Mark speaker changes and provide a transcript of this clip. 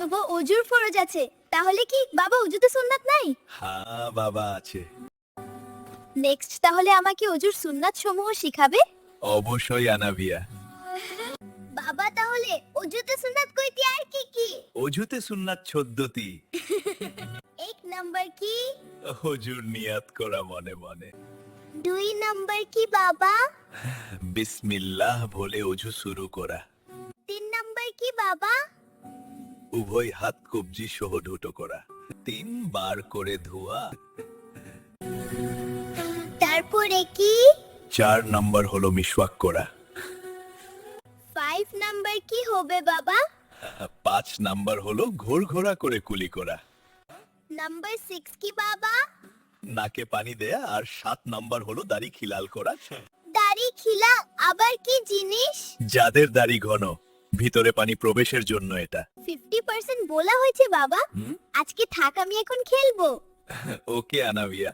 Speaker 1: বাবা অজুর ফরজ আছে, তাহলে কি বাবা অজুতে সুন্নাত নাই?
Speaker 2: হ্যাঁ বাবা আছে।
Speaker 1: নেক্সট তাহলে আমাকে অজুর সুন্নাত সমূহ শিখাবে?
Speaker 2: অবশ্যই আনাভিয়া।
Speaker 1: বাবা তাহলে অজুতে সুন্নাত কয়টি আর কি কি?
Speaker 2: অজুতে সুন্নাত 14টি।
Speaker 1: এক নাম্বার কি?
Speaker 2: হুজুর নিয়াত করা মনে মনে।
Speaker 1: 2 নাম্বার কি বাবা?
Speaker 2: বিসমিল্লাহ বলে অজু শুরু করা।
Speaker 1: 3 নাম্বার কি বাবা?
Speaker 2: উভয় হাত কবজি সহ ঢুটো করা। 3 বার করে ধোয়া।
Speaker 1: তারপরে কি?
Speaker 2: 4 নাম্বার হলো মিসওয়াক করা।
Speaker 1: 5 নাম্বার কি হবে বাবা?
Speaker 2: 5 নাম্বার হলো ঘোড়া করে কুলি করা।
Speaker 1: নাম্বার 6 কি বাবা?
Speaker 2: নাকে পানি দেয়া। আর 7 নাম্বার হলো দাড়ি খিলাল করা।
Speaker 1: দাড়ি খিলা আবার কি জিনিস?
Speaker 2: যাদের দাড়ি ঘন, ভিতরে পানি প্রবেশের জন্য এটা।
Speaker 1: 50% বলা হয়েছে বাবা। আজকে থাক, আমি এখন খেলবো।
Speaker 2: ওকে আনাভিয়া।